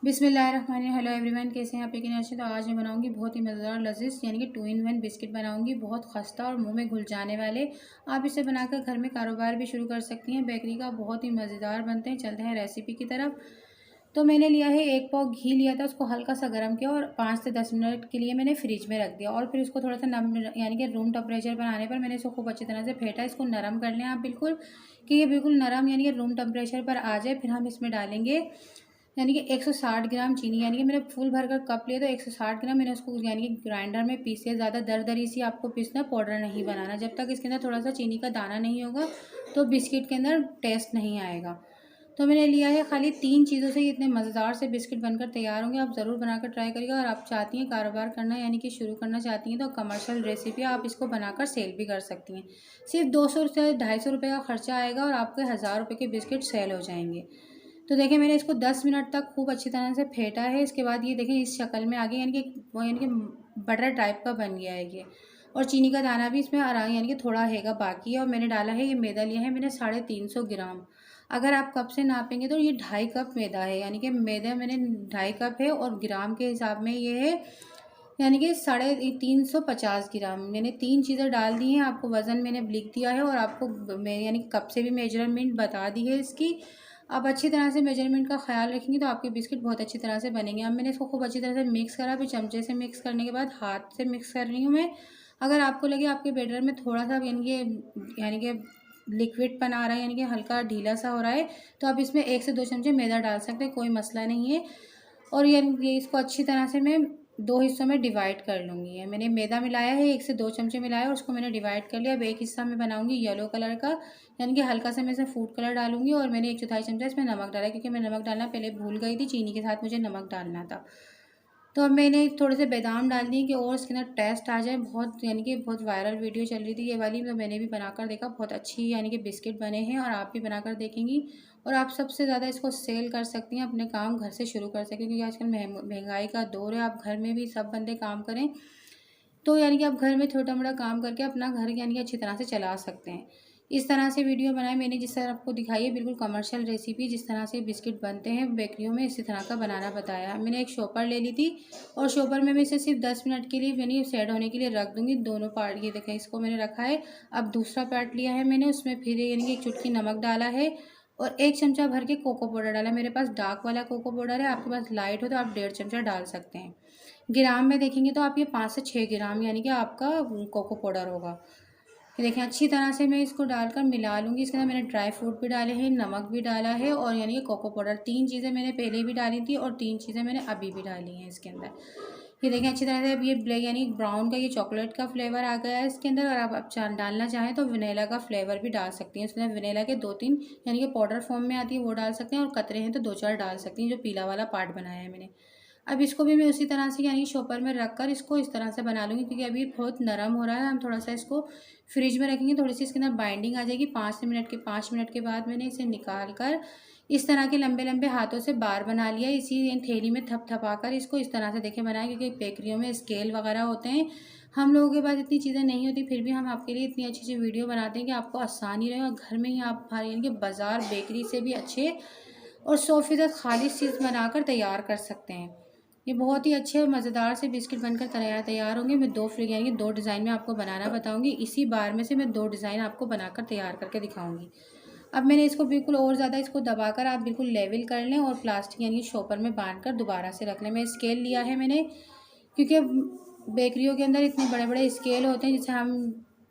बिस्मिल्लाहिर्रहमानिर्रहीम। Hello everyone, कैसे हैं आप? लेकिन अच्छे। तो आज मैं बनाऊंगी बहुत ही मज़ेदार लजीज यानी कि 2 in 1 बिस्किट बनाऊंगी। बहुत खस्ता और मुंह में घुल जाने वाले। आप इसे बनाकर घर में कारोबार भी शुरू कर सकती हैं। बेकरी का बहुत ही मज़ेदार बनते हैं। चलते हैं रेसिपी की तरफ। तो मैंने लिया है 1 पाव घी लिया था, उसको हल्का सा गर्म किया और 5 से 10 मिनट के लिए मैंने फ्रिज में रख दिया। और फिर उसको थोड़ा सा नम यानी कि रूम टेम्परेचर पर आने पर मैंने इसको खूब अच्छी तरह से फेंटा। इसको नरम कर लें आप बिल्कुल, कि ये बिल्कुल नरम यानी कि रूम टेम्परेचर पर आ जाए। फिर हम इसमें डालेंगे यानी कि 160 ग्राम चीनी। यानी कि मैंने फुल भरकर कप लिया तो 160 ग्राम मैंने उसको यानी कि ग्राइंडर में पीसे। ज़्यादा दरदरी सी आपको पीसना, पाउडर नहीं बनाना। जब तक इसके अंदर थोड़ा सा चीनी का दाना नहीं होगा तो बिस्किट के अंदर टेस्ट नहीं आएगा। तो मैंने लिया है खाली 3 चीज़ों से इतने मज़ेदार से बिस्किट बनकर तैयार होंगे। आप ज़रूर बनाकर ट्राई करिएगा। और आप चाहती हैं कारोबार करना यानी कि शुरू करना चाहती हैं तो कमर्शियल रेसिपी आप इसको बनाकर सेल भी कर सकती हैं। सिर्फ 200 से 250 रुपये का खर्चा आएगा और आपके 1000 रुपये के बिस्किट सेल हो जाएंगे। तो देखिए मैंने इसको 10 मिनट तक खूब अच्छी तरह से फेंटा है। इसके बाद ये देखें इस शक्ल में आ गया, यानी कि बटर टाइप का बन गया है ये। और चीनी का दाना भी इसमें आ रहा है, यानी कि थोड़ा हैगा बाकी है। और मैंने डाला है, ये मैदा लिया है मैंने 350 ग्राम। अगर आप कप से नापेंगे तो ये 2.5 कप मैदा है। यानी कि मैदा मैंने 2.5 कप है और ग्राम के हिसाब में ये है यानी कि 350 ग्राम। मैंने 3 चीज़ें डाल दी हैं। आपको वज़न मैंने लिख दिया है और आपको मैं यानी कप से भी मेजरमेंट बता दी है इसकी। आप अच्छी तरह से मेजरमेंट का ख्याल रखेंगे तो आपके बिस्किट बहुत अच्छी तरह से बनेंगे। अब मैंने इसको खूब अच्छी तरह से मिक्स करा। फिर चमचे से मिक्स करने के बाद हाथ से मिक्स कर रही हूँ मैं। अगर आपको लगे आपके बैटर में थोड़ा सा यानी कि लिक्विड पन आ रहा है, यानी कि हल्का ढीला सा हो रहा है, तो आप इसमें 1 से 2 चमचे मैदा डाल सकते हैं, कोई मसला नहीं है। और ये इसको अच्छी तरह से मैं 2 हिस्सों में डिवाइड कर लूँगी। ये मैंने मैदा मिलाया है, 1 से 2 चमचे मिलाया और उसको मैंने डिवाइड कर लिया। अब एक हिस्सा मैं बनाऊँगी येलो कलर का, यानी कि हल्का सा मैं इसमें फूड कलर डालूँगी। और मैंने 1/4 चमचा इसमें नमक डाला, क्योंकि मैं नमक डालना पहले भूल गई थी। चीनी के साथ मुझे नमक डालना था। तो अब मैंने थोड़े से बादाम डाल दिए कि और इसके अंदर टेस्ट आ जाए। बहुत यानी कि बहुत वायरल वीडियो चल रही थी ये वाली, तो मैंने भी बनाकर देखा। बहुत अच्छी यानी कि बिस्किट बने हैं और आप भी बनाकर देखेंगी। और आप सबसे ज़्यादा इसको सेल कर सकती हैं, अपने काम घर से शुरू कर सकती हैं, क्योंकि आजकल महंगाई का दौर है। आप घर में भी सब बंदे काम करें तो यानी कि आप घर में छोटा मोटा काम करके अपना घर यानी कि अच्छी तरह से चला सकते हैं। इस तरह से वीडियो बनाए मैंने, जिस तरह आपको दिखाई है बिल्कुल कमर्शियल रेसिपी। जिस तरह से बिस्किट बनते हैं बेकरियों में, इसी तरह का बनाना बताया। मैंने एक शॉपर ले ली थी और शॉपर में मैं इसे सिर्फ 10 मिनट के लिए यानी सेट होने के लिए रख दूँगी। दोनों पार्ट ये देखें, इसको मैंने रखा है। अब दूसरा पार्ट लिया है मैंने, उसमें फिर यानी कि 1 चुटकी नमक डाला है और 1 चमचा भर के कोको पाउडर डाला। मेरे पास डार्क वाला कोको पाउडर है, आपके पास लाइट हो तो आप 1.5 चमचा डाल सकते हैं। ग्राम में देखेंगे तो आप ये 5 से 6 ग्राम यानी कि आपका कोको पाउडर होगा। ये देखें अच्छी तरह से मैं इसको डालकर मिला लूँगी। इसके अंदर मैंने ड्राई फ्रूट भी डाले हैं, नमक भी डाला है और यानी कि कोको पाउडर। 3 चीज़ें मैंने पहले भी डाली थी और 3 चीज़ें मैंने अभी भी डाली हैं इसके अंदर। ये देखें अच्छी तरह से अब ये ब्लैक यानी ब्राउन का ये चॉकलेट का फ्लेवर आ गया है इसके अंदर। और आप डालना चाहें तो वनीला का फ्लेवर भी डाल सकती हैं। इसके अंदर वनीला के 2-3 यानी कि पाउडर फॉर्म में आती है वो डाल सकते हैं, और कतरे हैं तो 2-4 डाल सकती हैं, जो पीला वाला पार्ट बनाया है मैंने। अब इसको भी मैं उसी तरह से यानी शॉपर में रख कर इसको इस तरह से बना लूँगी, क्योंकि अभी बहुत नरम हो रहा है। हम थोड़ा सा इसको फ्रिज में रखेंगे, थोड़ी सी इसके अंदर बाइंडिंग आ जाएगी। 5 मिनट के बाद मैंने इसे निकाल कर इस तरह के लंबे लंबे हाथों से बार बना लिया। इसी थैली में थपथपा कर इसको इस तरह से देखें बनाएं, क्योंकि बेकरियों में स्केल वगैरह होते हैं। हम लोगों के पास इतनी चीज़ें नहीं होती, फिर भी हम आपके लिए इतनी अच्छी अच्छी वीडियो बनाते हैं कि आपको आसानी रहे और घर में ही आप यानी कि बाज़ार बेकरी से भी अच्छे और 100% खालिश चीज़ बनाकर तैयार कर सकते हैं। ये बहुत ही अच्छे और मज़ेदार से बिस्किट बनकर तैयार होंगे। मैं 2 यानी कि 2 डिज़ाइन में आपको बनाना बताऊंगी। इसी बार में से मैं 2 डिज़ाइन आपको बनाकर तैयार करके दिखाऊंगी। अब मैंने इसको बिल्कुल और ज़्यादा इसको दबाकर आप बिल्कुल लेवल कर लें और प्लास्टिक यानी शॉपर में बांध कर दोबारा से रख लें। मैं स्केल लिया है मैंने, क्योंकि बेकरियों के अंदर इतने बड़े बड़े स्केल होते हैं जिससे हम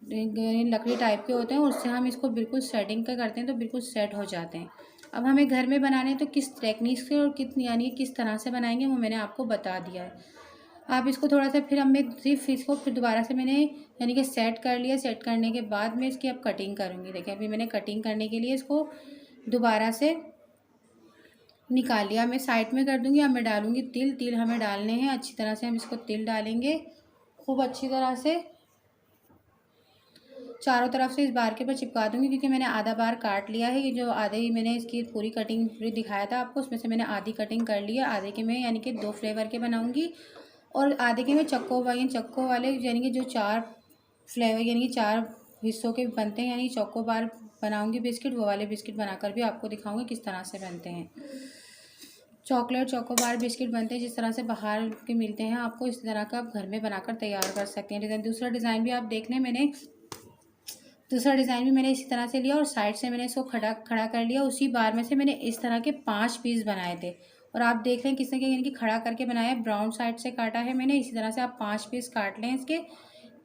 लकड़ी टाइप के होते हैं, उससे हम इसको बिल्कुल सेटिंग का करते हैं तो बिल्कुल सेट हो जाते हैं। अब हमें घर में बनाने हैं तो किस टेक्निक से और कितनी यानी किस तरह से बनाएंगे वो मैंने आपको बता दिया है। आप इसको थोड़ा सा फिर मैं सिर्फ इसको फिर दोबारा से मैंने यानी कि सेट कर लिया। सेट करने के बाद मैं इसकी अब कटिंग करूँगी। देखिए अभी मैंने कटिंग करने के लिए इसको दोबारा से निकाल लिया। मैं साइड में कर दूँगी। अब मैं डालूँगी तिल। तिल हमें डालने हैं, अच्छी तरह से हम इसको तिल डालेंगे खूब अच्छी तरह से। चारों तरफ से इस बार के ऊपर चिपका दूँगी, क्योंकि मैंने आधा बार काट लिया है। ये जो आधे ही मैंने इसकी पूरी कटिंग पूरी दिखाया था आपको, उसमें से मैंने आधी कटिंग कर ली है। आधे के मैं यानी कि 2 फ्लेवर के बनाऊँगी और आधे के मैं चक्को वाले यानी कि जो 4 फ्लेवर यानी कि 4 हिस्सों के बनते हैं, यानी चोको बार बनाऊँगी बिस्किट। वो वाले बिस्किट बनाकर भी आपको दिखाऊँगी किस तरह से बनते हैं। चॉकलेट चोकोबार बिस्किट बनते हैं जिस तरह से बाहर के मिलते हैं आपको, इस तरह का आप घर में बनाकर तैयार कर सकते हैं। डिज़ाइन दूसरा डिज़ाइन भी आप देख लें, दूसरा डिज़ाइन भी मैंने इसी तरह से लिया और साइड से मैंने इसको खड़ा खड़ा कर लिया। उसी बार में से मैंने इस तरह के 5 पीस बनाए थे और आप देख रहे हैं किसने यानी कि खड़ा करके बनाया है, ब्राउन साइड से काटा है मैंने। इसी तरह से आप 5 पीस काट लें इसके।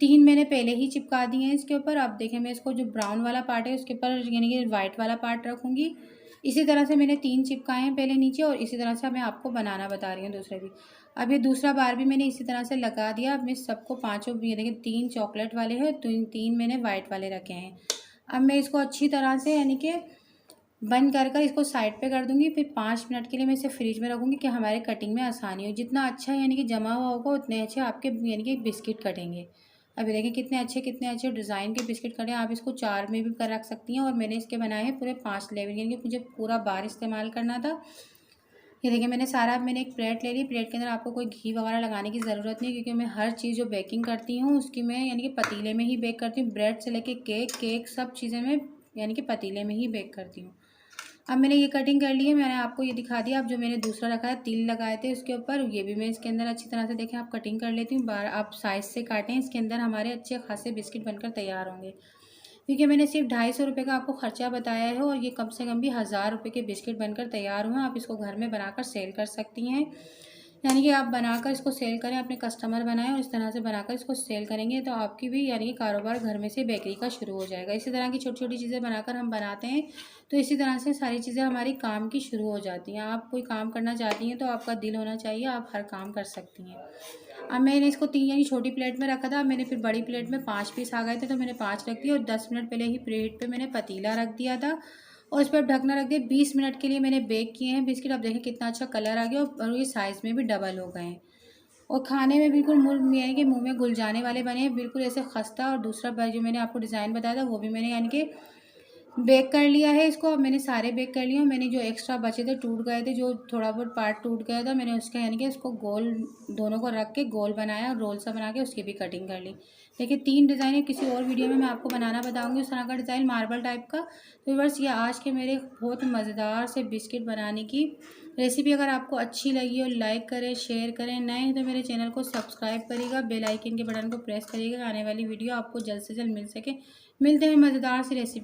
3 मैंने पहले ही चिपका दिए हैं इसके ऊपर। आप देखें मैं इसको जो ब्राउन वाला पार्ट है उसके ऊपर यानी कि वाइट वाला पार्ट रखूँगी। इसी तरह से मैंने 3 चिपकाए हैं पहले नीचे और इसी तरह से मैं आपको बनाना बता रही हूँ दूसरे भी। अब ये दूसरा बार भी मैंने इसी तरह से लगा दिया। अब मैं सबको पाँचों ये देखिए 3 चॉकलेट वाले हैं, 3 मैंने वाइट वाले रखे हैं। अब मैं इसको अच्छी तरह से यानी कि बंद कर इसको साइड पे कर दूंगी। फिर 5 मिनट के लिए मैं इसे फ्रिज में रखूँगी कि हमारे कटिंग में आसानी हो। जितना अच्छा यानी कि जमा हुआ होगा उतने अच्छे आपके यानी कि बिस्किट कटेंगे। अभी देखिए कितने अच्छे डिज़ाइन के बिस्किट कटे। आप इसको 4 में भी कर रख सकती हैं और मैंने इसके बनाए हैं पूरे 5 लेवल, यानी कि मुझे पूरा बार इस्तेमाल करना था। ये देखिए मैंने एक प्लेट ले ली। प्लेट के अंदर आपको कोई घी वगैरह लगाने की ज़रूरत नहीं, क्योंकि मैं हर चीज़ जो बेकिंग करती हूँ उसकी मैं यानी कि पतीले में ही बेक करती हूँ। ब्रेड से लेके केक सब चीज़ें मैं यानी कि पतीले में ही बेक करती हूँ। अब मैंने ये कटिंग कर ली है, मैंने आपको ये दिखा दिया। अब जो मैंने दूसरा रखा है तिल लगाए थे उसके ऊपर, ये भी मैं इसके अंदर अच्छी तरह से देखें आप कटिंग कर लेती हूँ। बार आप साइज़ से काटें, इसके अंदर हमारे अच्छे खासे बिस्किट बनकर तैयार होंगे। क्योंकि मैंने सिर्फ 250 का आपको ख़र्चा बताया है और ये कम से कम भी 1000 के बिस्किट बनकर तैयार हुए। आप इसको घर में बनाकर सेल कर सकती हैं, यानी कि आप बनाकर इसको सेल करें, अपने कस्टमर बनाएं और इस तरह से बनाकर इसको सेल करेंगे तो आपकी भी यानी कि कारोबार घर में से बेकरी का शुरू हो जाएगा। इसी तरह की छोटी छोटी चीज़ें बनाकर हम बनाते हैं तो इसी तरह से सारी चीज़ें हमारी काम की शुरू हो जाती हैं। आप कोई काम करना चाहती हैं तो आपका दिल होना चाहिए, आप हर काम कर सकती हैं। अब मैंने इसको 3 यानी छोटी प्लेट में रखा था। मैंने फिर बड़ी प्लेट में 5 पीस आ गए थे तो मैंने 5 रख दिए और 10 मिनट पहले ही प्लेट पे मैंने पतीला रख दिया था और उस पर ढकना रख दिया। 20 मिनट के लिए मैंने बेक किए हैं बिस्किट। अब देखें कितना अच्छा कलर आ गया और ये साइज़ में भी डबल हो गए हैं और खाने में बिल्कुल यानी कि मुँह में घुल जाने वाले बने हैं, बिल्कुल ऐसे खस्ता। और दूसरा जो मैंने आपको डिज़ाइन बताया था वो भी मैंने यानी कि बेक कर लिया है इसको। अब मैंने सारे बेक कर लिए और मैंने जो एक्स्ट्रा बचे थे टूट गए थे, जो थोड़ा बहुत पार्ट टूट गया था, मैंने उसका यानी कि इसको गोल दोनों को रख के गोल बनाया और रोल सा बना के उसकी भी कटिंग कर ली। देखिए 3 डिज़ाइन है, किसी और वीडियो में मैं आपको बनाना बताऊंगी उस तरह का डिज़ाइन मार्बल टाइप का। तो बस ये आज के मेरे बहुत मज़ेदार से बिस्किट बनाने की रेसिपी अगर आपको अच्छी लगी हो लाइक करें, शेयर करें। नए हैं तो मेरे चैनल को सब्सक्राइब करिएगा, बेल आइकन के बटन को प्रेस करिएगा, आने वाली वीडियो आपको जल्द से जल्द मिल सके। मिलते हैं मज़ेदार सी रेसिपी।